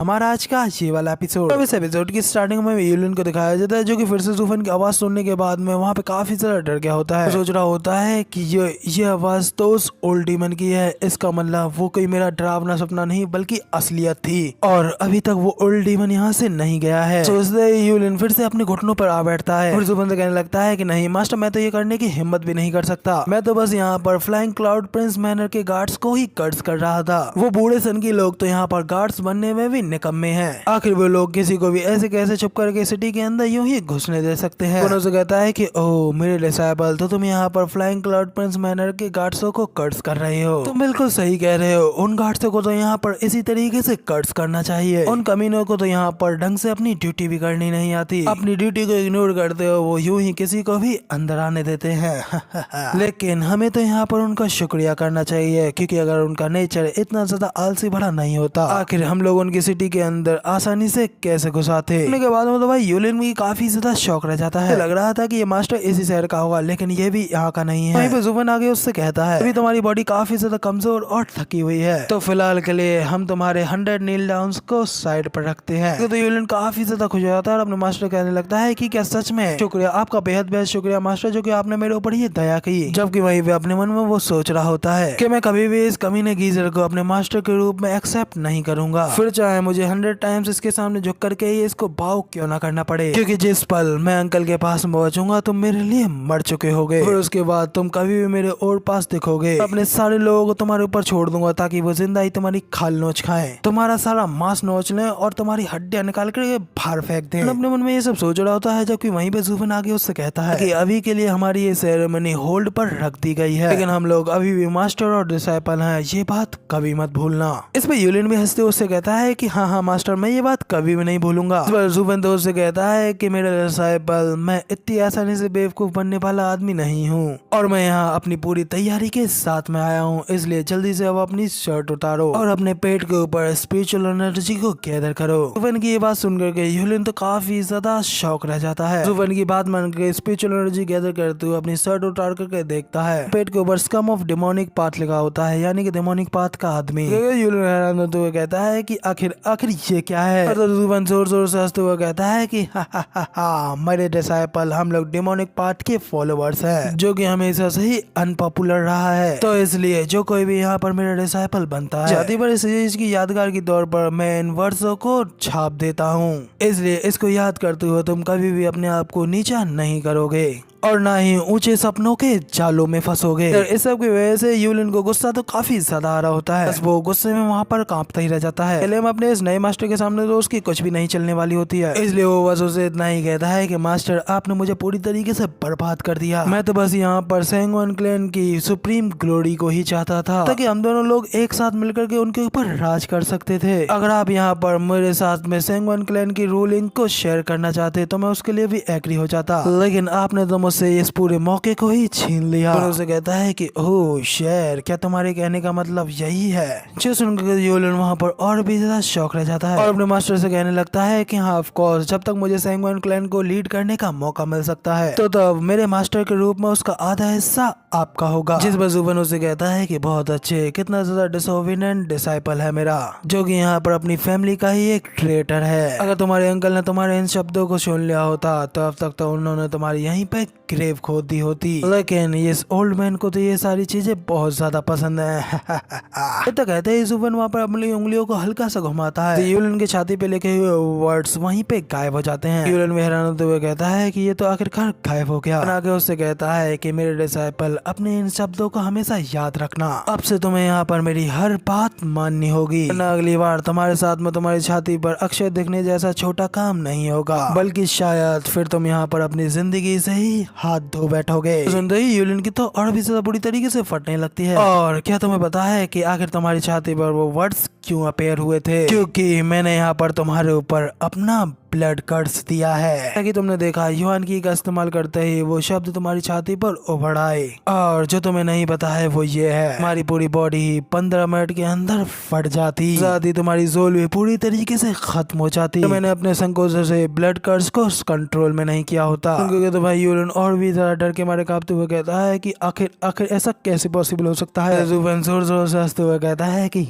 हमारा आज का ये वाला एपिसोड। अब इस एपिसोड की स्टार्टिंग में यूलिन को दिखाया जाता है जो कि फिर से जूफन की आवाज सुनने के बाद में वहाँ पे काफी ज्यादा डर गया होता है। सोच रहा होता है कि ये आवाज तो उस ओल्ड डीमन की है, इसका मतलब वो कोई मेरा डरावना सपना नहीं बल्कि असलियत थी और अभी तक वो ओल्ड डीमन यहाँ से नहीं गया है। सोचते ही यूलिन फिर से अपने घुटनों पर आ बैठता है और जूफन से कहने लगता है कि नहीं मास्टर, मैं तो ये करने की हिम्मत भी नहीं कर सकता। मैं तो बस यहाँ पर फ्लाइंग क्लाउड प्रिंस मैनर के गार्ड्स को ही कर्ज कर रहा था। वो बूढ़े सन के लोग तो यहाँ पर गार्ड्स बनने में भी निकम्मे हैं। आखिर वो लोग किसी को भी ऐसे कैसे छुप करके सिटी के अंदर यूं ही घुसने दे सकते हैं। उन्होंने कहता है कि ओह मेरे डिसाइबल, तो तुम यहाँ पर फ्लाइंग क्लाउड प्रिंस मैनर के गार्ड्सों को कर्ज कर रहे हो। तुम बिल्कुल सही कह रहे हो, उन गार्ड्सों को तो यहाँ पर इसी तरीके से कर्ज करना चाहिए। उन कमीनों को तो यहाँ पर ढंग से अपनी ड्यूटी भी करनी नहीं आती, अपनी ड्यूटी को इग्नोर करते हो, वो यूं ही किसी को भी अंदर आने देते हैं। लेकिन हमें तो यहाँ पर उनका शुक्रिया करना चाहिए, क्योंकि अगर उनका नेचर इतना ज्यादा आलसी भरा नहीं होता, आखिर हम लोग उनकी सिटी के अंदर आसानी से कैसे घुसाते। के बाद में तो भाई यूलिन भी काफी ज्यादा शौक रह जाता है। लग रहा था कि ये मास्टर इसी शहर का होगा, लेकिन ये भी यहाँ का नहीं है। वहीं पे जुबन आगे उससे कहता है अभी तुम्हारी बॉडी काफी ज्यादा कमजोर और थकी हुई है, तो फिलहाल के लिए हम तुम्हारे 100 नील डाउन्स को साइड पर रखते हैं। तो यूलिन काफी ज्यादा खुश हो जाता है और अपने मास्टर कहने लगता है कि क्या सच में? शुक्रिया, आपका बेहद बेहद शुक्रिया मास्टर, जो कि आपने मेरे ऊपर ये दया की। जबकि वहीं पे अपने मन में वो सोच रहा होता है कि मैं कभी भी इस कमीने गीजर को अपने मास्टर के रूप में एक्सेप्ट नहीं करूंगा, फिर चाहे मुझे 100 टाइम्स इसके सामने झुक करके ही इसको भाव क्यों ना करना पड़े, क्योंकि जिस पल मैं अंकल के पास पहुंचूंगा तुम मेरे लिए मर चुके होगे। फिर उसके बाद तुम कभी भी मेरे और पास दिखोगे, अपने सारे लोगों को तुम्हारे ऊपर छोड़ दूंगा ताकि वो जिंदा ही तुम्हारी खाल नोच खाएं, तुम्हारा सारा मांस नोच लें और तुम्हारी हड्डियां निकाल कर बाहर फेंक दें। अपने मन में ये सब सोच रहा होता है, जबकि वहीं पे जूफन आगे उससे कहता है कि अभी के लिए हमारी ये सेरेमनी होल्ड पर रख दी गई है, लेकिन हम लोग अभी भी मास्टर और डिसाइपल हैं, ये बात कभी मत भूलना। इस पे यूलिन भी हंसते उससे कहता है कि हाँ हाँ मास्टर, मैं ये बात कभी भी नहीं भूलूंगा। जूफन दोस्त से कहता है कि मेरे डिसाइपल, मैं इतनी आसानी से बेवकूफ बनने वाला आदमी नहीं हूँ और मैं यहाँ अपनी पूरी तैयारी के साथ में आया हूँ, इसलिए जल्दी से अब अपनी शर्ट उतारो और अपने पेट के ऊपर स्पिरिचुअल एनर्जी को गैदर करो। जूफन की ये बात सुनकर के यूलिन तो काफी ज्यादा शौक रह जाता है। जूफन की बात मान के स्पिरिचुअल एनर्जी गैदर करते हुए अपनी शर्ट उतार करके देखता है, पेट के ऊपर स्कम ऑफ डेमोनिक पाथ लिखा होता है, यानी कि डेमोनिक पाथ का आदमी। यूलिन हैरान होते हुए कहता है कि आखिर ये क्या है? तो जूफन जोर जोर से हंसते हुए कहता है कि हा मेरे डिसाइपल, हम लोग डेमोनिक पाथ के फॉलोअर्स हैं, जो कि हमेशा से ही अनपॉपुलर रहा है, तो इसलिए जो कोई भी यहाँ पर मेरा डिसाइपल बनता है, जाति पर इस चीज की यादगार के तौर पर मैं इन वर्षों को छाप देता हूँ, इसलिए इसको याद करते हुए तुम कभी भी अपने आप को नीचा नहीं करोगे और ना ही ऊंचे सपनों के जालों में फंसोगे। इस सब की वजह से यूलिन को गुस्सा तो काफी ज्यादा आ रहा होता है, बस वो गुस्से में वहाँ पर कांपता ही रह जाता है। पहले अपने इस नए मास्टर के सामने तो उसकी कुछ भी नहीं चलने वाली होती है, इसलिए वो बस उसे इतना ही कहता है कि मास्टर, आपने मुझे पूरी तरीके से बर्बाद कर दिया। मैं तो बस यहाँ पर सैंगवन क्लैन की सुप्रीम ग्लोरी को ही चाहता था, ताकि हम दोनों लोग एक साथ मिलकर के उनके ऊपर राज कर सकते थे। अगर आप यहाँ पर मेरे साथ में सैंगवन क्लैन की रूलिंग को शेयर करना चाहते तो मैं उसके लिए भी एग्री हो जाता, लेकिन आपने तो मुझसे इस पूरे मौके को ही छीन लिया। और उसे कहता है कि ओह शेर, क्या तुम्हारे कहने का मतलब यही है? जो सुनकर यूलिन वहाँ पर और भी ज्यादा शौक रह जाता है और अपने मास्टर से कहने लगता है कि हाँ ऑफ कोर्स, जब तक मुझे सैंगवन क्लैन को लीड करने का मौका मिल सकता है तो तब मेरे मास्टर के रूप में उसका आधा हिस्सा आपका होगा। जिस पर जुबन उसे कहता है कि बहुत अच्छे, कितना ज्यादा डिसोबीडिएंट डिसाइपल है मेरा, जो कि यहाँ पर अपनी फैमिली का ही एक ट्रेटर है। अगर तुम्हारे अंकल ने तुम्हारे इन शब्दों को सुन लिया होता तो अब तक तो उन्होंने तुम्हारी यहीं पे ग्रेव खोद दी होती, लेकिन इस ओल्ड मैन को तो ये सारी चीजें बहुत ज्यादा पसंद है। तो कहते ही जुबन वहाँ पर अपनी उंगलियों को हल्का सा घुमाता है, यूलिन की छाती पे लिखे हुए वर्ड्स वहीं पे गायब हो जाते हैं। यूलिन में हैरान होते हुए कहता है कि ये तो आखिरकार गायब हो गया। आगे उससे कहता है कि मेरे डिसाइपल, अपने इन शब्दों को हमेशा याद रखना, अब से तुम्हें यहाँ पर मेरी हर बात माननी होगी, वरना अगली बार तुम्हारे साथ में तुम्हारी छाती पर अक्षर दिखने जैसा छोटा काम नहीं होगा, बल्कि शायद फिर तुम यहाँ पर अपनी जिंदगी से ही हाथ धो बैठोगे। सुनते ही यूलिन की तो और भी ज्यादा बुरी तरीके से फटने लगती है। और क्या तुम्हें पता है कि आखिर तुम्हारी छाती पर वो वर्ड्स क्यों अपेयर हुए थे? क्योंकि मैंने यहाँ पर तुम्हारे ऊपर अपना ब्लड कर्स दिया है, कि तुमने देखा युआन की का इस्तेमाल करते ही वो शब्द तुम्हारी छाती पर उभर आए, और जो तुम्हें नहीं पता है वो ये है, तुम्हारी पूरी बॉडी 15 मिनट के अंदर फट जाती, साथ ही तुम्हारी जोल भी पूरी तरीके से खत्म हो जाती। तो मैंने अपने संकोच से ब्लड कर्स को कंट्रोल में नहीं किया होता। क्योंकि तो भाई यूलिन और भी ज्यादा डर के मारे कांपते हुए कहता है कि आखिर ऐसा कैसे पॉसिबल हो सकता है? जुबन जोर जोर से हंसते हुए कहता है कि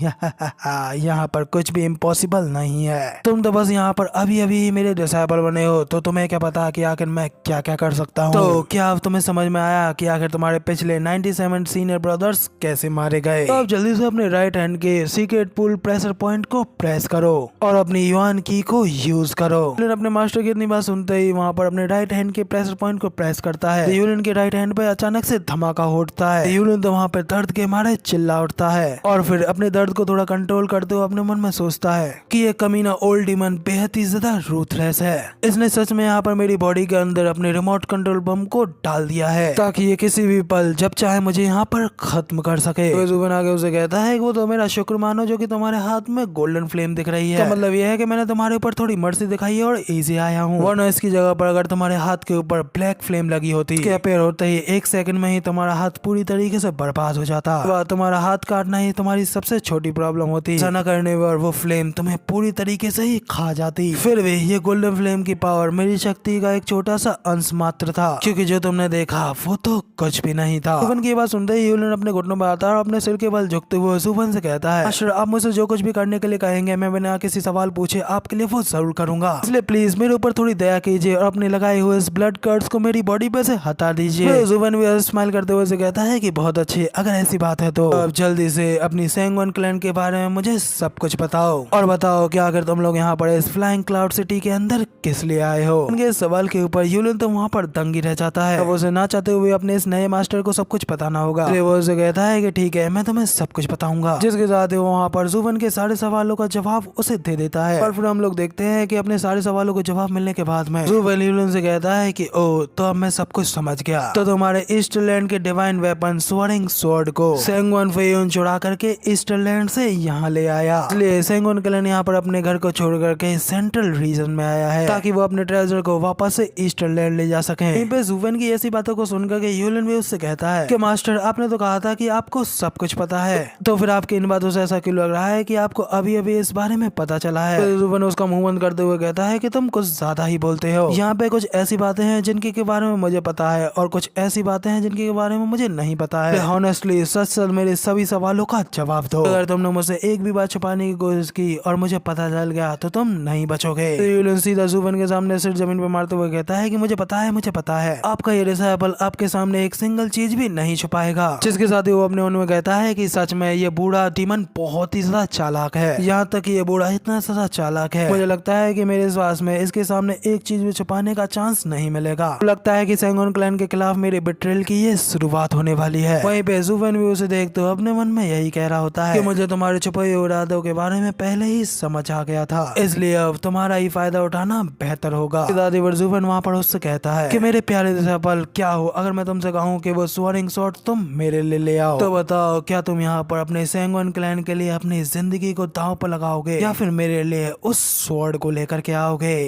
यहाँ पर कुछ भी इम्पॉसिबल नहीं है। तुम तो बस यहाँ पर अभी अभी मेरे डिसाइपल बने हो, तो तुम्हें क्या पता कि आखिर मैं क्या क्या कर सकता हूँ। तो क्या अब तुम्हें समझ में आया कि आखिर तुम्हारे पिछले 97 सीनियर ब्रदर्स कैसे मारे गए। तो अब जल्दी से अपने राइट हैंड के सीक्रेट पुल प्रेशर पॉइंट को प्रेस करो और अपनी युआन की को यूज करो। यूलिन अपने मास्टर की इतनी बात सुनते ही वहाँ पर अपने राइट हैंड के प्रेशर पॉइंट को प्रेस करता है। यूलिन के राइट हैंड पे अचानक से धमाका उठता है। यूलिन तो वहाँ पे दर्द के मारे चिल्ला उठता है और फिर अपने दर्द को थोड़ा कंट्रोल करते हुए अपने मन में सोचता है कि ये कमीना ओल्ड डीमन बेहद ही ज्यादा रूथलेस है। इसने सच में यहाँ पर मेरी बॉडी के अंदर अपने रिमोट कंट्रोल बम को डाल दिया है ताकि ये किसी भी पल जब चाहे मुझे यहाँ पर खत्म कर सके। तो जुबन आगे उसे कहता है कि वो तो मेरा शुक्र मानो जो कि तुम्हारे हाथ में गोल्डन फ्लेम दिख रही है। तो मतलब ये है कि मैंने तुम्हारे ऊपर थोड़ी मर्जी दिखाई है और इजी आया हूँ, वरना इसकी जगह पर अगर तुम्हारे हाथ के ऊपर ब्लैक फ्लेम लगी होती, इसके अपीयर होते ही 1 सेकंड में ही तुम्हारा हाथ पूरी तरीके से बर्बाद हो जाता। वह तुम्हारा हाथ काटना ही तुम्हारी सबसे छोटी प्रॉब्लम होती। ऐसा न करने पर वो फ्लेम तुम्हें पूरी तरीके से ही खा जाती। फिर भी ये गोल्डन फ्लेम की पावर मेरी शक्ति का एक छोटा सा अंश मात्र था, क्योंकि जो तुमने देखा वो तो कुछ भी नहीं था। सुफन की बात सुनते ही यूलिन अपने घुटनों पर आता है और अपने सिर के बल झुकते हुए सुफन से कहता है, मास्टर आप मुझे जो कुछ भी करने के लिए कहेंगे मैं बिना किसी सवाल पूछे आपके लिए वो जरूर करूंगा, इसलिए प्लीज मेरे ऊपर थोड़ी दया कीजिए और अपने लगाए हुए इस ब्लड कर्ड्स को मेरी बॉडी पे से हटा दीजिए। सुफन भी स्माइल करते हुए से कहता है कि बहुत अच्छे, अगर ऐसी बात है तो अब जल्दी से अपनी सैंगवन क्लैन के बारे में मुझे सब कुछ बताओ और बताओ कि आखिर तुम लोग यहाँ पर इस फ्लाइंग क्लाउड सिटी के अंदर किस लिए आए हो। उनके सवाल के ऊपर यूलिन तो वहाँ पर दंगी रह जाता है। वो उसे ना चाहते हुए अपने इस नए मास्टर को सब कुछ बताना होगा, इसलिए वो उसे कहता है कि ठीक है मैं तुम्हें सब कुछ बताऊंगा, जिसके साथ वो वहाँ पर जुबन के सारे सवालों का जवाब उसे दे देता है। और फिर हम लोग देखते हैं कि अपने सारे सवालों को जवाब मिलने के बाद में जुबन यूलिन से कहता है कि ओ तो अब मैं सब कुछ समझ गया, तो तुम्हारे ईस्टरलैंड के डिवाइन वेपन स्वॉर्डिंग स्वॉर्ड को सेंगवन फेयून चुरा करके ईस्टरलैंड से यहाँ ले आया, इसलिए सेंगवन क्लैन यहाँ पर अपने घर को छोड़ करके सेंट्रल रीजन में आया है ताकि वो अपने ट्रेजर को वापस से ईस्टरलैंड ले जा सके। यहीं पे जुबन की ऐसी बातों को सुनकर के यूलिन भी उससे कहता है कि मास्टर आपने तो कहा था कि आपको सब कुछ पता है, तो फिर आपकी इन बातों से ऐसा क्यों लग रहा है कि आपको अभी अभी इस बारे में पता चला है। तो जुबन उसका मुंह बंद करते हुए कहता है कि तुम कुछ ज्यादा ही बोलते हो। यहाँ पे कुछ ऐसी बातें हैं जिनके के बारे में मुझे पता है और कुछ ऐसी बातें हैं जिनके बारे में मुझे नहीं पता है। ऑनेस्टली सच सच मेरे सभी सवालों का जवाब दो। अगर तुमने मुझसे एक भी बात छुपाने की कोशिश की और मुझे पता चल गया तो तुम नहीं बचोगे। तो यूलिन सीधा जुबन के सामने सिर जमीन पर मारते हुए कहता है कि मुझे पता है, मुझे पता है आपका ये डिसाइपल आपके सामने एक सिंगल चीज भी नहीं छुपाएगा। जिसके साथ ही वो अपने मन में कहता है कि सच में ये बूढ़ा डीमन बहुत ही ज्यादा चालाक है, यहाँ तक कि ये बूढ़ा इतना ज्यादा चालाक है मुझे लगता है कि मेरे विश्वास में इसके सामने एक चीज भी छुपाने का चांस नहीं मिलेगा। लगता है कि सेंगवन क्लैन के खिलाफ मेरे बिट्रेल की ये शुरुआत होने वाली है। वहीं पे जुबन भी उसे देखते हुए अपने मन में यही कह रहा होता है कि मुझे तुम्हारे छुपे हुए इरादों के बारे में पहले ही समझ आ गया था, इसलिए अब तुम्हारा ही फायदा उठाना बेहतर होगा। दादी जुबन वहाँ पर उससे कहता है कि मेरे प्यारे डिसाइपल क्या हो अगर मैं तुमसे कहूँ कि वो स्वॉर्डिंग स्वॉर्ड तुम मेरे लिए ले आओ, तो बताओ क्या तुम यहाँ पर अपने सेंगवन क्लैन के लिए अपनी जिंदगी को दांव पर लगाओगे या फिर मेरे लिए उस स्वॉर्ड को लेकर के आओगे।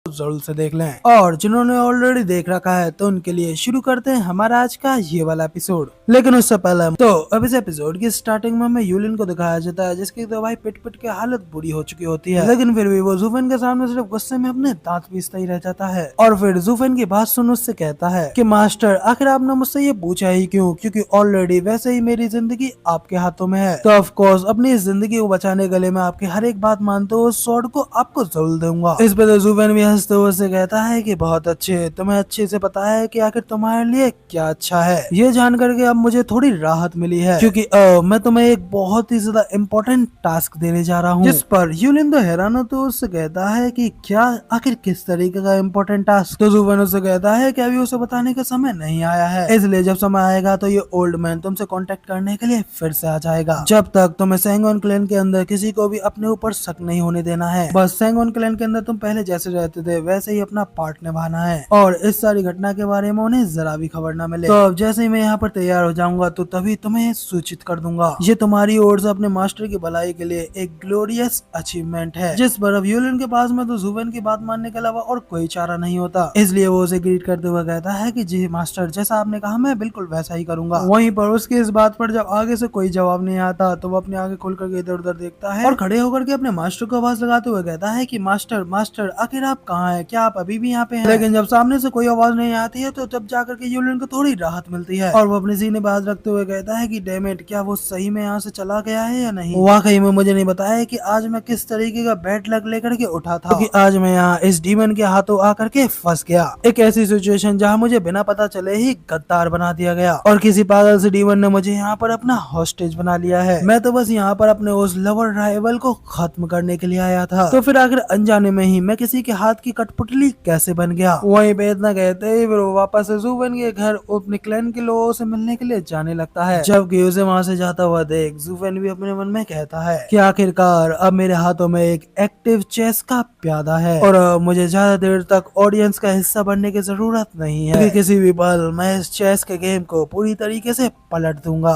जरूर से देख लें, और जिन्होंने ऑलरेडी देख रखा है तो उनके लिए शुरू करते हैं हमारा आज का ये वाला एपिसोड। लेकिन उससे पहले तो अब इस एपिसोड की स्टार्टिंग में हमें यूलिन को दिखाया जाता है जिसकी तो भाई पिट पिट के हालत बुरी हो चुकी होती है, लेकिन फिर भी वो जुफन के सामने सिर्फ गुस्से में अपने दांत पीसता ही रह जाता है। और फिर जुफन की बात सुन उससे कहता है कि मास्टर आखिर आपने मुझसे ये पूछा ही क्यों, क्योंकि ऑलरेडी वैसे ही मेरी जिंदगी आपके हाथों में है, तो ऑफ कोर्स अपनी इस जिंदगी को बचाने के लिए मैं आपकी हर एक बात मानते हुए उस स्वॉर्ड को आपको जरूर दूंगा। इस पे तो जुफन भी हंसते हुए से कहता है कि बहुत अच्छे, तुम्हें अच्छे से पता है कि आखिर तुम्हारे लिए क्या अच्छा है। ये जान करके अब मुझे थोड़ी राहत मिली है, क्योंकि मैं तुम्हें एक बहुत ही ज्यादा इम्पोर्टेंट टास्क देने जा रहा हूँ। जिस पर यूलिन तो हैरान हो तो उससे कहता है कि क्या, आखिर किस तरीके का इम्पोर्टेंट टास्क। तो जुबन उससे कहता है कि अभी उसे बताने का समय नहीं आया है, इसलिए जब समय आएगा तो ये ओल्ड मैन तुमसे कांटेक्ट करने के लिए फिर से आ जाएगा। जब तक तुम्हें सेंगवन क्लैन के अंदर किसी को भी अपने ऊपर शक नहीं होने देना है, बस सेंगवन क्लैन के अंदर तुम पहले जैसे रहते थे वैसे ही अपना पार्ट निभाना है, और इस सारी घटना के बारे में उन्हें जरा भी खबर न मिले। तो अब जैसे ही मैं यहाँ पर तैयार हो जाऊंगा तो तभी तुम्हें सूचित कर दूंगा। ये तुम्हारी ओर से अपने मास्टर की भलाई के लिए एक ग्लोरियस अचीवमेंट है, जिस पर अब यूलिन के पास में तो जुबन की बात मानने के अलावा और कोई चारा नहीं होता। इसलिए वो उसे ग्रीट करते हुए कहता है कि जी मास्टर, जैसा आपने कहा मैं बिल्कुल वैसा ही करूंगा। वहीं पर उसके इस बात पर जब आगे से कोई जवाब नहीं आता तो वो अपनी आंखें खोल करके इधर उधर देखता है और खड़े होकर के अपने मास्टर को आवाज लगाते हुए कहता है कि मास्टर मास्टर आखिर आप कहाँ है, क्या आप अभी भी यहाँ पे हैं? लेकिन जब सामने से कोई आवाज नहीं आती है तो तब जाकर के यूलिन को थोड़ी राहत मिलती है और वो अपने सीने पे हाथ रखते हुए कहता है कि डैम इट, क्या वो सही में यहाँ से चला गया है या नहीं। वाकई में मुझे नहीं बताया कि आज मैं किस तरीके का बैड लक लेकर के उठा था, क्योंकि आज मैं यहाँ इस डीमन के हाथों आकर के फंस गया। एक ऐसी सिचुएशन जहाँ मुझे बिना पता चले ही गद्दार बना दिया गया और किसी पागल से डीमन ने मुझे यहाँ पर अपना हॉस्टेज बना लिया है। मैं तो बस यहाँ पर अपने उस लवर राइवल को खत्म करने के लिए आया था, तो फिर आखिर अनजाने में ही मैं किसी के हाथ की कठपुतली कैसे बन गया। वहीं पे इतना कहते ही फिर वो वापस ज़ूफेन के घर अपने क्लैन के लोगों से मिलने के लिए जाने लगता है। जबकि उसे वहाँ से जाता हुआ देख ज़ूफेन भी अपने मन में कहता है कि आखिरकार अब मेरे हाथों में एक एक्टिव चेस का प्यादा है और मुझे ज्यादा देर तक ऑडियंस का हिस्सा बनने की जरूरत नहीं है, क्योंकि किसी भी पल मैं इस चेस के गेम को पूरी तरीके से पलट दूंगा।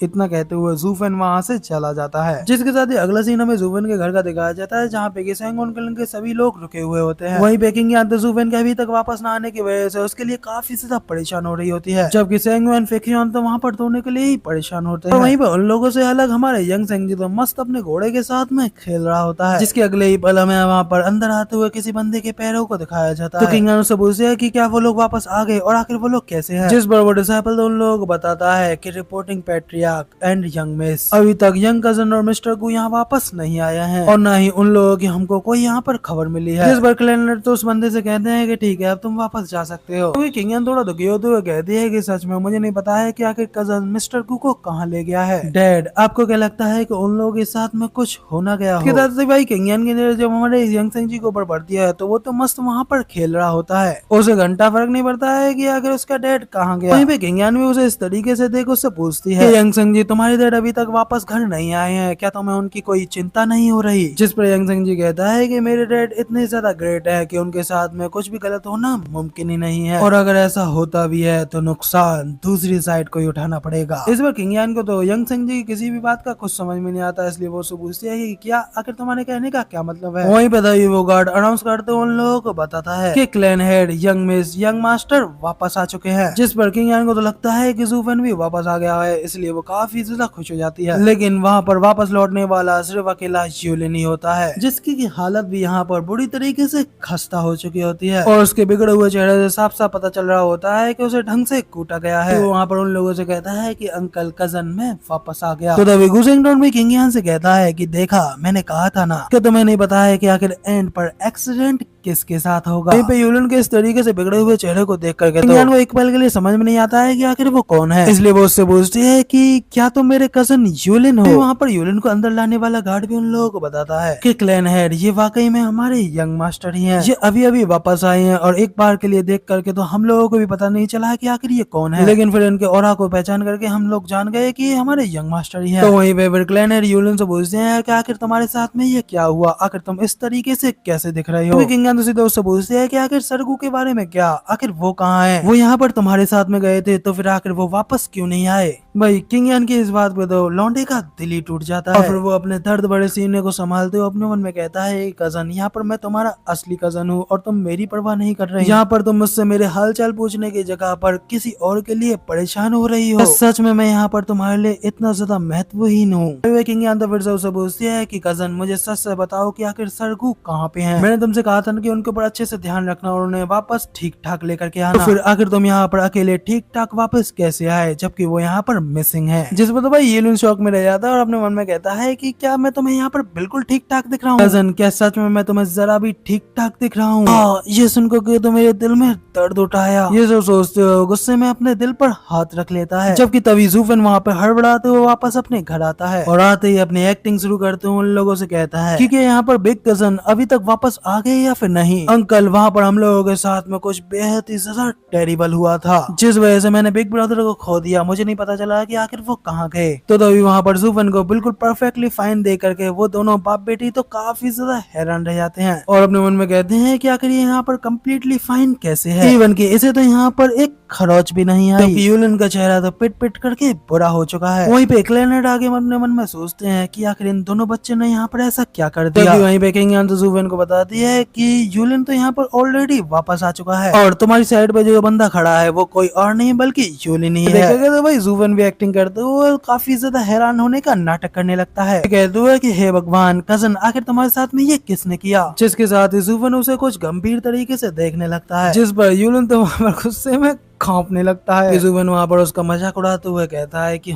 इतना कहते हुए ज़ूफेन वहाँ से चला जाता है, जिसके साथ ही अगला सीन हमें ज़ूफेन के घर का दिखाया जाता है, जहाँ पे सैंगोन के सभी लोग रुके हुए होते हैं। वहीं पे किंग यान तो ज़ूफेन के अभी तक वापस न आने की वजह से उसके लिए काफी ज्यादा परेशान हो रही होती है, जबकि सैंगोन फेकियान तो वहाँ पर धोने के लिए ही परेशान होते हैं। वहीं पे उन लोगों से अलग हमारे यंग सेंगजी तो मस्त अपने घोड़े के साथ में खेल रहा होता है, जिसके अगले ही पल हमें वहाँ पर अंदर आते हुए किसी बंदे के पैरों को दिखाया जाता है। तो किंग यान उससे पूछते हैं कि क्या वो लोग वापस आ गए और आखिर वो लोग कैसे हैं, जिस पर वो डिसाइपल उन लोगों को बताता है कि reporting patriarch and young miss, अभी तक यंग कजन और मिस्टर गू यहाँ वापस नहीं आया है और न ही उन लोगों की हमको कोई यहाँ पर खबर मिली है। जिस पर क्लैनर तो उस बंदे से कहते हैं कि ठीक है अब तुम वापस जा सकते हो। तो किंग यान थोड़ा दुखी होते हुए कहती है कि सच में मुझे नहीं पता है कि आखिर कजन मिस्टर गू को कहाँ ले गया है। डैड, आपको क्या लगता है कि उन लोगों के साथ में कुछ होना गया हो? भाई किंग यान की नजर जब हमारे यंग सेंगजी के ऊपर पड़ती है तो वो तो मस्त वहाँ पर खेल रहा होता है, उसे घंटा फर्क नहीं पड़ता है कि आखिर उसका डैड कहाँ गया। वहीं पे किंग यान भी उसे इस तरीके से देख उससे पूछती है, यंग सेंगजी तुम्हारे डैड अभी तक वापस घर नहीं आए हैं, क्या तुम्हें उनकी कोई चिंता नहीं हो रही? जिस पर यंग सेंगजी कहता है कि मेरे डैड इतने ज्यादा ग्रेट है कि उनके साथ में कुछ भी गलत होना मुमकिन ही नहीं है, और अगर ऐसा होता भी है तो नुकसान दूसरी साइड को ही उठाना पड़ेगा। इस बार किंग यान को तो यंग सेंगजी किसी भी बात का कुछ समझ में नहीं आता, इसलिए वो उससे पूछती है कि क्या आखिर तुम्हारे कहने का क्या मतलब है। वहीं पे तभी वो गार्ड अनाउंस करते उन लोगों को बताता है कि clan head, young miss, young master वापस आ चुके हैं। जिस पर किंग यान को तो लगता है कि ज़ूफेन भी वापस आ गया है, इसलिए वो काफी ज्यादा खुश हो जाती है। लेकिन वहाँ पर वापस लौटने वाला सिर्फ अकेला यूलिन ही होता है, जिसकी की हालत भी यहाँ पर बुरी तरीके से खस्ता हो चुकी होती है और उसके बिगड़े हुए चेहरे से साफ साफ पता चल रहा होता है कि उसे ढंग से कूटा गया है। वो वहाँ पर उन लोगों से कहता है कि अंकल कजन मैं वापस आ गया। तो तभी गुसेंगटन भी किंग यान से कहता है कि देखा, मैंने कहा था ना कि तुम्हें नहीं पता है कि आखिर एंड पर एक्सीडेंट किसके साथ होगा। वहीं पे यूलिन के इस तरीके से बिगड़े हुए चेहरे को देख करके किंग यान को एक पल के लिए समझ में नहीं आता है कि आखिर वो कौन है, इसलिए वो उससे पूछती है कि क्या तुम मेरे कजन यूलिन हो। वहाँ पर यूलिन को अंदर लाने वाला गार्ड भी उन लोगों को बताता है कि क्लैन हेड, ये वाकई में हमारे यंग मास्टर ही हैं, ये अभी अभी वापस आए हैं और एक बार के लिए देख करके तो हम लोगों को भी पता नहीं चला कि आखिर ये कौन है, लेकिन फिर इनके ऑरा को पहचान करके हम लोग जान गए कि ये हमारे यंग मास्टर ही हैं। तो वहीं पे फिर क्लैन हेड यूलिन से पूछते हैं कि आखिर तुम्हारे साथ में ये क्या हुआ, आखिर तुम इस तरीके से कैसे दिख रहे हो। किंग यान तो सीधे उससे पूछते हैं कि आखिर सरगू के बारे में क्या, आखिर वो कहाँ है, वो यहाँ पर तुम्हारे साथ में गए थे तो फिर आखिर वो वापस क्यों नहीं आए। भाई किंग यान की इस बात पे तो लौंडे का दिल ही टूट जाता है और फिर वो अपने दर्द भरे सीने को संभालते हुए अपने मन में कहता है, कजन यहाँ पर मैं तुम्हारा असली कजन हूँ और तुम मेरी परवाह नहीं कर रही, यहाँ पर तुम मुझसे मेरे हालचाल पूछने की जगह पर किसी और के लिए परेशान हो रही हो। सच में मैं यहाँ पर तुम्हारे लिए इतना ज्यादा महत्वहीन हूँ। किंग यान तो फिर से उसे पूछती है कि कजन मुझे सच से बताओ कि आखिर सरगू कहाँ पे हैं। मैंने तुमसे कहा था कि उनके ऊपर अच्छे से ध्यान रखना और उन्हें वापस ठीक ठाक लेकर के आना, तो फिर आखिर तुम यहाँ पर अकेले ठीक ठाक वापस कैसे आए जबकि वो यहाँ पर मिसिंग है। जिसमें तो भाई यूलिन शॉक में रह जाता है और अपने मन में कहता है कि क्या मैं तुम्हें यहाँ पर बिल्कुल ठीक ठाक दिख रहा हूँ कजन, क्या सच में मैं तुम्हें जरा भी ठीक ठाक दिख रहा हूँ। ये सुनकर के तो मेरे दिल में दर्द उठाया। ये सब सोचते हो गुस्से में अपने दिल पर हाथ रख लेता है, जबकि तभी ज़ूफेन वहाँ पे हड़बड़ाते हुए वापस अपने घर आता है और आते ही अपनी एक्टिंग शुरू करते हुए उन लोगों से कहता है कि यहाँ पर बिग कजन अभी तक वापस आ गए या फिर नहीं। अंकल, वहाँ पर हम लोगों के साथ में कुछ बेहद ही ज्यादा टेरिबल हुआ था, जिस वजह से मैंने बिग ब्रदर को खो दिया, मुझे नहीं पता चला कि आखिर वो कहाँ गए। तो तभी वहाँ पर ज़ूफेन को बिल्कुल परफेक्टली फाइन दे करके वो दोनों बाप बेटी तो काफी ज्यादा हैरान रह जाते हैं और अपने मन में कहते हैं कि आखिर ये यहाँ पर कम्प्लीटली फाइन कैसे है, इवन कि इसे तो यहाँ पर एक खरोच भी नहीं आई। तो यूलिन का चेहरा तो पिट पिट करके बुरा हो चुका है। वहीं पे क्लैनेट आगे अपने मन में सोचते हैं कि आखिर इन दोनों बच्चे ने यहाँ पर ऐसा क्या कर दिया। वहीं पे किंग यान तो ज़ूफेन को बताती है कि यूलिन तो यहाँ पर ऑलरेडी वापस आ चुका है और तुम्हारी साइड पे जो बंदा खड़ा है वो कोई और नहीं बल्कि यूलिन ही है। तो भाई ज़ूफेन भी एक्टिंग करते हुए काफी ज्यादा हैरान होने का नाटक करने लगता है। कहते हुए कि हे भगवान कजन, आखिर तुम्हारे साथ में ये किसने किया। जिसके साथ ही जुफन उसे कुछ गंभीर तरीके से देखने लगता है, जिस पर यूलिन तो वहां पर गुस्से में कांपने लगता है। जुफन वहाँ पर उसका मजाक उड़ाते हुए कहता है कि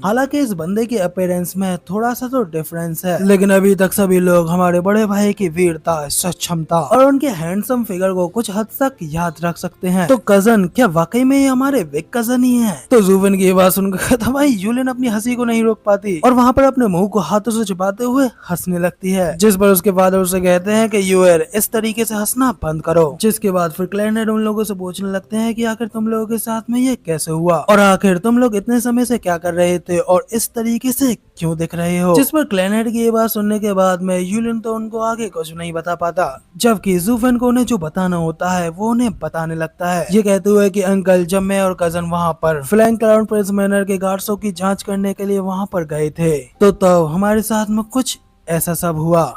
हालांकि इस बंदे के अपीयरेंस में थोड़ा सा तो डिफरेंस है, लेकिन अभी तक सभी लोग हमारे बड़े भाई की वीरता, सक्षमता और उनके हैंडसम फिगर को कुछ हद तक याद रख सकते हैं। तो कजन, क्या वाकई में ये हमारे बिग कजन ही है? तो जुफन की बात सुनकर तो भाई यूलिन अपनी हंसी को नहीं रोक पाती और वहाँ पर अपने मुंह को हाथों से छुपाते हुए हंसने लगती है, जिस पर उसके फादर उसे कहते हैं कि यूएर इस तरीके से हंसना बंद करो। जिसके बाद फिर क्लैरनेट उन लोगों से पूछने लगते हैं कि आखिर तुम लोगों के साथ में ये कैसे हुआ और आखिर तुम लोग इतने समय से क्या कर रहे थे और इस तरीके से क्यों दिख रहे हो। जिस पर क्लैरनेट की ये बात सुनने के बाद में यूलिन तो उनको आगे कुछ नहीं बता पाता, जबकि जुफन को उन्हें जो बताना होता है वो उन्हें बताने लगता है, ये कहते हुए कि अंकल, जब मैं और कजन वहाँ पर फ्लैंक क्राउन प्रिंस मैनर के गार्ड्सों की जांच करने के लिए वहाँ पर गए थे तो तब हमारे साथ में कुछ ऐसा सब हुआ।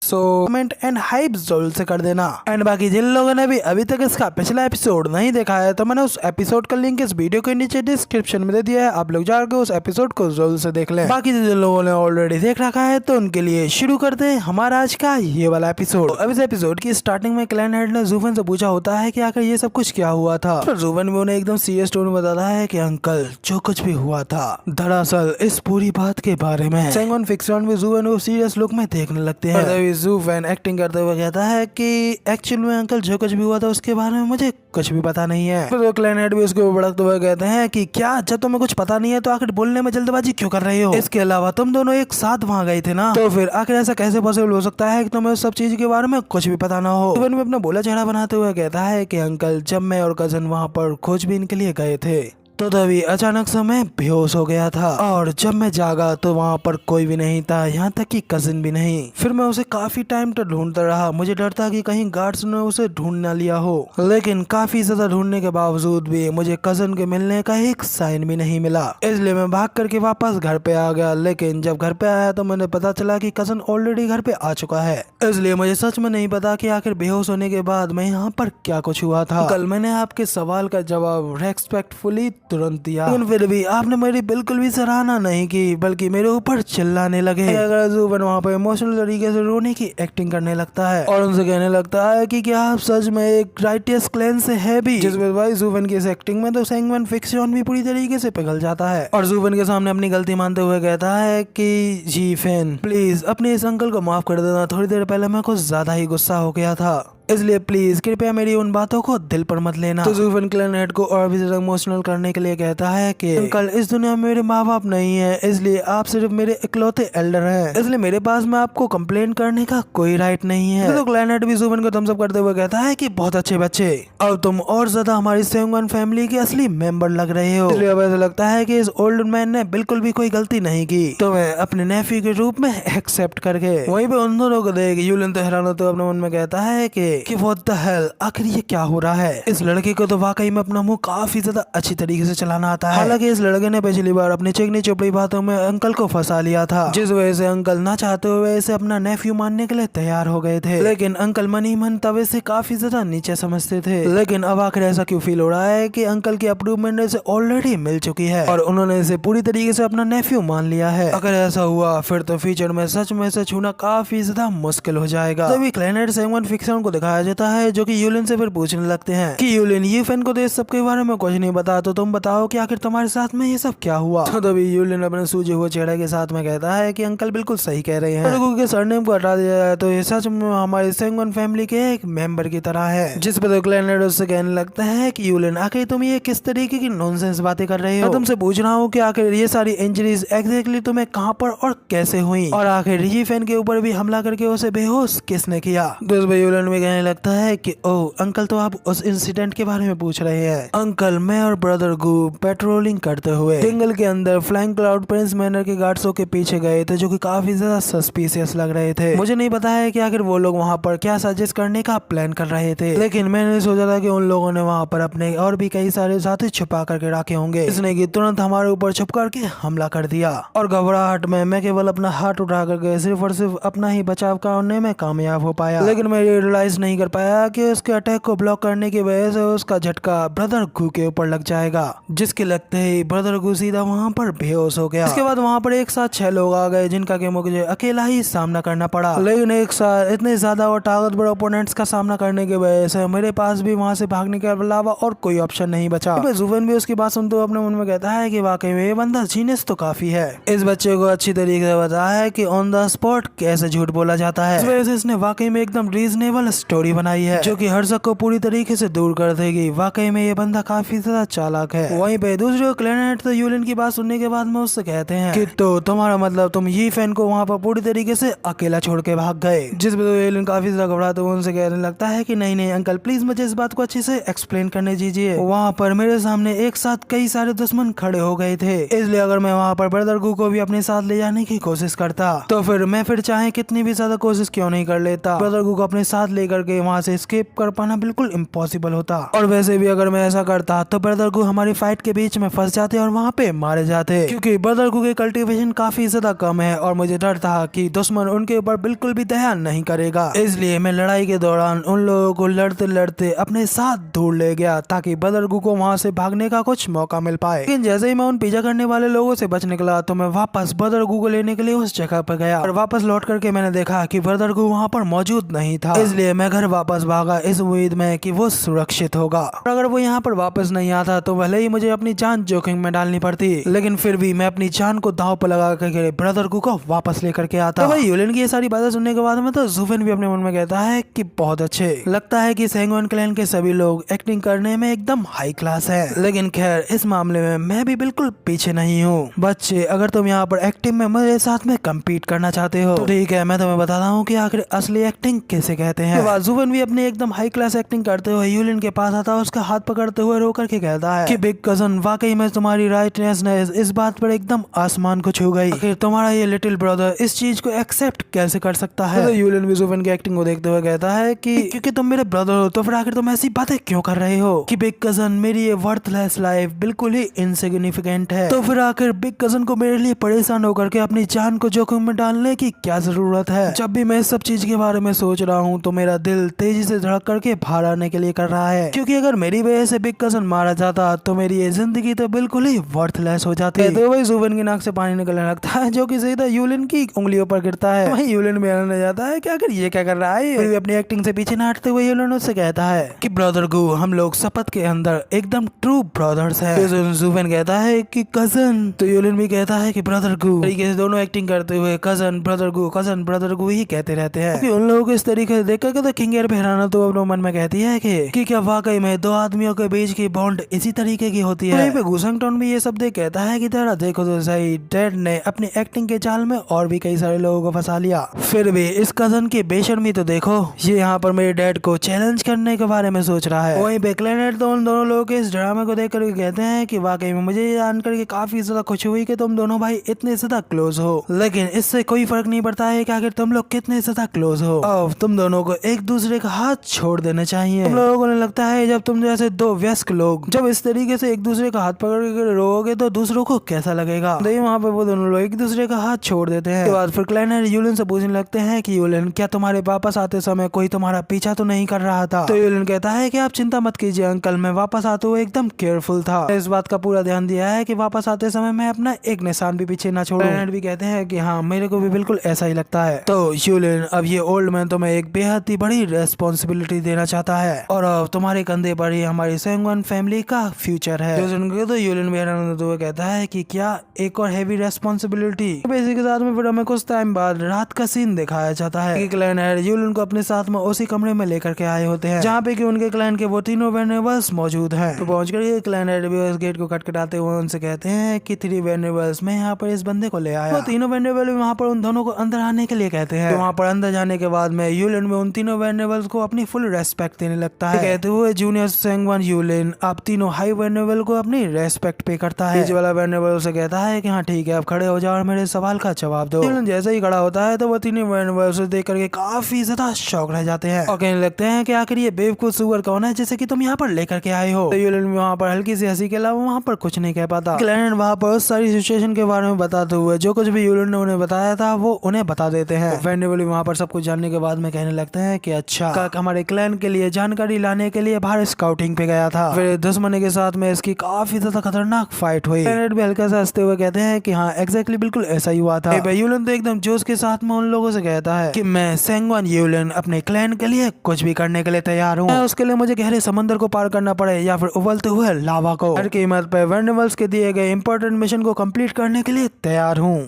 सो कमेंट एंड हाइप जरूर से कर देना। एंड बाकी जिन लोगों ने भी अभी तक इसका पिछला एपिसोड नहीं देखा है तो मैंने उस एपिसोड का लिंक इस वीडियो के नीचे डिस्क्रिप्शन में दे दिया है, आप लोग जाकर उस एपिसोड को जरूर से देख लें। बाकी जिन लोगों ने ऑलरेडी देख रखा है तो उनके लिए शुरू करते हैं हमारा आज का ये वाला एपिसोड। अब इस एपिसोड की स्टार्टिंग में क्लैरनेट ने जुफन से पूछा होता है कि आखिर ये सब कुछ क्या हुआ था। तो जुफन भी उन्हें एकदम सीरियस टोन में बताता है कि अंकल, जो कुछ भी हुआ था दरअसल इस पूरी बात के बारे में। सेंगन फिक्सन भी जुफन को सीरियस लुक में देखने लगते हैं। जुफन एक्टिंग करते हुए कहता है कि एक्चुअल में अंकल जो कुछ भी हुआ था उसके बारे में मुझे कुछ भी पता नहीं है। तो क्लैरनेट भी उसके ऊपर भड़कते हुए कहते हैं कि क्या, जब तुम्हें कुछ पता नहीं है तो आखिर बोलने में जल्दबाजी क्यों कर रहे हो? इसके अलावा तुम दोनों एक साथ वहाँ गए थे ना, तो फिर आखिर ऐसा कैसे पॉसिबल हो सकता है कि तुम्हें उस सब चीज के बारे में कुछ भी पता ना हो। तो भी अपना बोला चढ़ा बनाते हुए कहता है कि अंकल, जब मैं और कजन वहाँ पर खोजबीन के लिए गए थे तो तभी अचानक से मैं बेहोश हो गया था और जब मैं जागा तो वहाँ पर कोई भी नहीं था, यहाँ तक कि कजिन भी नहीं। फिर मैं उसे काफी टाइम तक ढूंढता रहा, मुझे डर था कि कहीं गार्ड्स ने उसे ढूंढ ना लिया हो, लेकिन काफी ज्यादा ढूंढने के बावजूद भी मुझे कजिन के मिलने का एक साइन भी नहीं मिला, इसलिए मैं भाग करके वापस घर पे आ गया। लेकिन जब घर पे आया तो मैंने पता चला कि कजिन ऑलरेडी घर पे आ चुका है, इसलिए मुझे सच में नहीं पता कि आखिर बेहोश होने के बाद मैं यहाँ पर क्या कुछ हुआ था। कल मैंने आपके सवाल का जवाब रेस्पेक्टफुली तुरंत दिया, लेकिन फिर भी आपने मेरी बिल्कुल भी सराहना नहीं की, बल्कि मेरे ऊपर चिल्लाने लगे। जुफन वहाँ पे इमोशनल तरीके से रोने की एक्टिंग करने लगता है और उनसे कहने लगता है कि क्या आप सच में एक राइटियस क्लैन से है भी। जिसमें भाई जुफन की इस एक्टिंग में तो सेंगन फिक्सन भी पूरी तरीके से पिघल जाता है और जुफन के सामने अपनी गलती मानते हुए कहता है कि जी फैन, प्लीज अपने इस अंकल को माफ कर देना, थोड़ी देर पहले मैं कुछ ज्यादा ही गुस्सा हो गया था, इसलिए प्लीज कृपया मेरी उन बातों को दिल पर मत लेना। तो जुफन क्लैरनेट को और भी ज्यादा इमोशनल करने के लिए कहता है कि अंकल, इस दुनिया में मेरे माँ बाप नहीं है, इसलिए आप सिर्फ मेरे इकलौते एल्डर हैं, इसलिए मेरे पास में आपको कंप्लेन करने का कोई राइट नहीं है। तो क्लैरनेट भी जुफन को थम्स अप करते हुए कहता है कि बहुत अच्छे बच्चे, अब तुम और ज्यादा हमारी सेंगन फैमिली के असली मेंबर लग रहे हो, इसलिए अब ऐसा लगता है कि इस ओल्ड मैन ने बिल्कुल भी कोई गलती नहीं की, तो मैं अपने नेफ्यू के रूप में एक्सेप्ट करके। वहीं पे उन दोनों को देख यूलिन तो हैरान होते हुए अपने मन में कहता है कि व्हाट द हेल, आखिर ये क्या हो रहा है। इस लड़के को तो वाकई में अपना मुंह काफी ज्यादा अच्छी तरीके से चलाना आता है। हालांकि इस लड़के ने पिछली बार अपनी चिकनी चुपड़ी बातों में अंकल को फंसा लिया था, जिस वजह से अंकल ना चाहते हुए इसे अपना नेफ्यू मानने के लिए तैयार हो गए थे, लेकिन अंकल मन ही मन तब इसे काफी ज्यादा नीचे समझते थे। लेकिन अब आखिर ऐसा क्यों फील हो रहा है कि अंकल की अप्रूवमेंट इसे ऑलरेडी मिल चुकी है और उन्होंने इसे पूरी तरीके से अपना नेफ्यू मान लिया है। अगर ऐसा हुआ फिर तो फ्यूचर में सच में इसे छूना काफी ज्यादा मुश्किल हो जाएगा। तभी क्लैरनेट सेंगन फिक्सन को दिखाया जाता है, जो कि यूलिन से फिर पूछने लगते हैं कि यूलिन, ये फैन को तो इस सब के बारे में कुछ नहीं बता, तो तुम बताओ कि आखिर तुम्हारे साथ में ये सब क्या हुआ। तो तभी यूलिन अपने सूजे हुए चेहरे के साथ में कहता है कि अंकल बिल्कुल सही कह रहे हैं, लोगों के सरनेम को हटा दिया जाए तो ये सच में हमारी सेंगन फैमिली के एक मेंबर की तरह है। जिस पर क्लैरनेट उससे कहने लगता है कि यूलिन, आखिर तुम ये किस तरीके की नॉनसेंस बातें कर रहे हो। मैं तुमसे पूछ रहा हूँ कि आखिर ये सारी इंजरीज एग्जैक्टली तुम्हें कहाँ पर और कैसे हुई, और आखिर ये फैन के ऊपर भी हमला करके उसे बेहोश किसने किया। तो यूलिन भी कहने लगता है कि ओह अंकल, तो आप उस इंसिडेंट के बारे में पूछ रहे हैं। अंकल, मैं और ब्रदर गू पेट्रोलिंग करते हुए जंगल के अंदर फ्लाइंग क्राउन प्रिंस मैनर के गार्ड्सों के पीछे गए थे, जो कि काफी ज्यादा सस्पिशियस लग रहे थे। मुझे नहीं पता है कि आखिर वो लोग वहाँ पर क्या सजेस्ट करने का प्लान कर रहे थे, लेकिन मैंने सोचा था कि उन लोगों ने वहाँ पर अपने और भी कई सारे साथी छुपा करके रखे होंगे, इसने कि तुरंत हमारे ऊपर छुप करके हमला कर दिया और घबराहट में मैं केवल अपना हाथ उठा करके सिर्फ और सिर्फ अपना ही बचाव करने में कामयाब हो पाया। लेकिन मैं रियलाइज नहीं कर पाया कि उसके अटैक को ब्लॉक करने की वजह से उसका झटका ब्रदर गू के ऊपर लग जाएगा, जिसके लगते ही ब्रदर गू सीधा वहाँ पर बेहोश हो गया। इसके बाद वहाँ पर एक साथ 6 लोग आ गए जिनका कि मुझे अकेला ही सामना करना पड़ा, लेकिन एक साथ इतने ज्यादा और ताकतवर ओपोनेंट्स का सामना करने की वजह से मेरे पास भी वहाँ से भागने के अलावा और कोई ऑप्शन नहीं बचा। जुवेन भी उसकी बात सुनते हुए अपने मन में कहता है कि वाकई में ये बंदा जीनियस तो काफी है। इस बच्चे को अच्छी तरीके से बताया है कि ऑन द स्पॉट कैसे झूठ बोला जाता है। इस वजह से इसने वाकई में एकदम रीजनेबल स्टोरी बनाई है जो कि हर शक को पूरी तरीके से दूर कर देगी। वाकई में ये बंदा काफी ज्यादा चालाक है। वहीं पे दूसरे क्लैनेट तो यूलिन की बात सुनने के बाद में उससे कहते हैं कि तो तुम्हारा मतलब तुम ये फैन को वहाँ पर पूरी तरीके से अकेला छोड़ के भाग गए, जिस पे तो यूलिन काफी ज्यादा घबराते हुए उनसे कहने लगता है कि नहीं नहीं अंकल प्लीज मुझे इस बात को अच्छे से एक्सप्लेन करने दीजिए। वहाँ पर मेरे सामने एक साथ कई सारे दुश्मन खड़े हो गए थे, इसलिए अगर मैं वहाँ पर ब्रदर गू को भी अपने साथ ले जाने की कोशिश करता तो फिर मैं चाहे कितनी भी ज्यादा कोशिश क्यों नहीं कर लेता, ब्रदर गू को अपने साथ लेकर के वहाँ से एस्केप कर पाना बिल्कुल इम्पॉसिबल होता। और वैसे भी अगर मैं ऐसा करता तो ब्रदर गू हमारी फाइट के बीच में फंस जाते और वहाँ पे मारे जाते, क्योंकि ब्रदर गू के कल्टीवेशन काफी ज्यादा कम है और मुझे डर था कि दुश्मन उनके ऊपर बिल्कुल भी दया नहीं करेगा। इसलिए मैं लड़ाई के दौरान उन लोगों को लड़ते लड़ते अपने साथ दूर ले गया ताकि ब्रदर गू को वहाँ से भागने का कुछ मौका मिल पाए। लेकिन जैसे ही मैं उन पीछा करने वाले लोगों से बच निकला तो मैं वापस ब्रदर गू को लेने के लिए उस जगह पर गया और वापस लौट करके मैंने देखा कि ब्रदर गू वहाँ पर मौजूद नहीं था। इसलिए मैं घर वापस भागा इस उम्मीद में कि वो सुरक्षित होगा, और अगर वो यहाँ पर वापस नहीं आता तो भले ही मुझे अपनी जान जोखिम में डालनी पड़ती, लेकिन फिर भी मैं अपनी जान को दांव पर लगा करके ब्रदर गू को वापस लेकर के आता। तो भाई यूलिन की ये सारी बातें सुनने के बाद में तो जुवेन भी अपने मन में कहता है कि बहुत अच्छे लगता है कि सैंगवन क्लैन के सभी लोग एक्टिंग करने में एकदम हाई क्लास है, लेकिन खैर इस मामले में मैं भी बिल्कुल पीछे नहीं हूँ। बच्चे अगर तुम यहाँ पर एक्टिंग में मेरे साथ में कम्पीट करना चाहते हो तो ठीक है, मैं तुम्हें बताता हूँ कि आखिर असली एक्टिंग किसे कहते हैं। जुवेन भी अपनी एकदम हाई क्लास एक्टिंग करते हुए यूलिन के पास आता है, उसका हाथ पकड़ते हुए रो करके कहता है कि बिग कजन वाकई में तुम्हारी राइटनेस इस बात पर एकदम आसमान को छू गई। आखिर तुम्हारा ये लिटिल ब्रदर इस चीज को एक्सेप्ट कैसे कर सकता है। तो यूलिन भी जुवेन की एक्टिंग को देखते हुए कहता है कि क्योंकि तुम मेरे ब्रदर हो तो फिर आखिर तुम ऐसी बातें क्यों कर रहे हो कि बिग कजन मेरी ये वर्थलेस लाइफ बिल्कुल ही इनसिग्निफिकेंट है, तो फिर आखिर बिग कजन को मेरे लिए परेशान होकर के अपनी जान को जोखिम में डालने की क्या जरूरत है। जब भी मैं इस सब चीज के बारे में सोच रहा हूँ तो मेरा दिल तेजी से धड़क करके बाहर आने के लिए कर रहा है, क्योंकि अगर मेरी वजह से बिग कजन मारा जाता तो मेरी ये जिंदगी तो बिल्कुल ही वर्थलेस हो जाती। तो वही जुवेन की नाक से पानी निकलने लगता है जो कि सीधा यूलिन की उंगलियों पर गिरता है। वही यूलिन में आने जाता है कि आखिर ये क्या कर रहा है। फिर भी अपनी एक्टिंग से पीछे न हटते हुए यूलिन उससे कहता है कि ब्रदर गू हम लोग शपथ के अंदर एकदम ट्रू ब्रदर्स हैं। जुवेन कहता है कि कजन, तो यूलिन भी कहता है कि ब्रदर गू। तरीके से दोनों एक्टिंग करते हुए कजन ब्रदर गू ही कहते रहते हैं, क्योंकि उन लोगों को इस तरीके से देख करके तो किंगर बहराना तो अपने मन में कहती है कि क्या वाकई में दो आदमियों के बीच की बॉन्ड इसी तरीके की होती है। वहीं पे गुसंगटोन भी ये सब देख कहता है कि तेरा देखो तो सही, डैड ने अपनी एक्टिंग के चाल में और भी कई सारे लोगों को फंसा लिया, फिर भी इस कजन की बेशर्मी तो देखो, ये यहाँ पर मेरे डैड को चैलेंज करने के बारे में सोच रहा है। वहीं पे क्लैनेट तो उन दोनों लोगों के इस ड्रामे को देख करके कहते हैं कि वाकई में मुझे ये जान करके काफी ज्यादा खुशी हुई कि तुम दोनों भाई इतने ज्यादा क्लोज हो, लेकिन इससे कोई फर्क नहीं पड़ता है कि आखिर तुम लोग कितने ज्यादा क्लोज हो। अब तुम दोनों को एक दूसरे का हाथ छोड़ देना चाहिए। तुम लोगों को लगता है जब तुम जैसे दो वयस्क लोग जब इस तरीके से एक दूसरे का हाथ पकड़ के रोओगे तो दूसरों को कैसा लगेगा। तो वहाँ पे वो दोनों लोग एक दूसरे का हाथ छोड़ देते हैं। बाद फिर क्लैनेट यूलिन से पूछने लगते हैं कि यूलिन क्या तुम्हारे वापस आते समय कोई तुम्हारा पीछा तो नहीं कर रहा था। तो यूलिन कहता है कि आप चिंता मत कीजिए अंकल, मैं वापस आते हुए एकदम केयरफुल था, इस बात का पूरा ध्यान दिया है कि वापस आते समय मैं अपना एक निशान भी पीछे ना छोड़ूं। क्लैनेट भी कहते हैं कि हाँ मेरे को भी बिल्कुल ऐसा ही लगता है। तो यूलिन अब ये ओल्ड मैन तुम्हें एक बेहद ही बड़ी रेस्पॉन्सिबिलिटी देना चाहता है और अब तुम्हारे कंधे पर ही हमारी सैंगवन फैमिली का फ्यूचर है। तो यूलिन भी कहता है कि क्या एक और हैवी रेस्पॉन्सिबिलिटी। इसी के साथ में फिर हमें कुछ टाइम बाद रात का सीन दिखाया जाता है कि क्लैनेट यूलिन को अपने साथ में उसी कमरे में लेकर के आए होते हैं जहाँ पे कि उनके क्लैन के वो तीनों वेनेबल्स मौजूद हैं। तो पहुंच कर ये क्लैनेट भी उस गेट को खटखटाते हुए उनसे कहते हैं कि 3 वेनेबल्स मैं यहाँ पर इस बंदे को ले आया। वो तीनों वेनेबल वहाँ पर उन दोनों को अंदर आने के लिए कहते हैं। तो वहाँ पर अंदर जाने के बाद में यूलिन में उन तीनों वेनेबल्स को अपनी फुल रेस्पेक्ट देने लगता है, कहते हुए जूनियर सैंगवन यूलिन आप तीनों हाई वेनेबल को अपनी रेस्पेक्ट पे करता है। वाला वेनेबल से कहता है कि हाँ ठीक है आप खड़े हो जाओ और मेरे सवाल का जवाब दो। यूलिन जैसे ही खड़ा होता है तो वो तीनों वेनेबल से देख करके काफी ज्यादा शौक रह जाते हैं और कहने लगते हैं कि आखिर ये बेवकूफ सुअर कौन है जैसे कि तुम यहाँ पर लेकर के आए हो। तो यूलिन वहाँ पर हल्की सी हंसी के अलावा वहाँ पर कुछ नहीं कह पाता। क्लैनेट वहाँ पर उस सारी सिचुएशन के बारे में बताते हुए जो कुछ भी यूलिन ने उन्हें बताया था वो उन्हें बता देते हैं। वेनेबल वहाँ पर सब कुछ जानने के बाद में कहने लगते हैं कि अच्छा काक हमारे क्लैन के लिए जानकारी लाने के लिए बाहर स्काउटिंग पे गया था। फिर दुश्मन के साथ में इसकी काफी ज्यादा खतरनाक फाइट हुई। लेनेट भी हल्का सा हंसते हुए कहते हैं कि हाँ एग्जैक्टली बिल्कुल ऐसा ही हुआ था। यूलन तो एकदम जोश के साथ में उन लोगों से कहता है कि मैं सेंगवान यूलन अपने क्लैन के लिए कुछ भी करने के लिए तैयार हूँ। उसके लिए मुझे गहरे समंदर को पार करना पड़े या फिर उबलते हुए लावा को, हर कीमत पे वर्निवल्स के दिए गए इंपॉर्टेंट मिशन को कंप्लीट करने के लिए तैयार हूँ।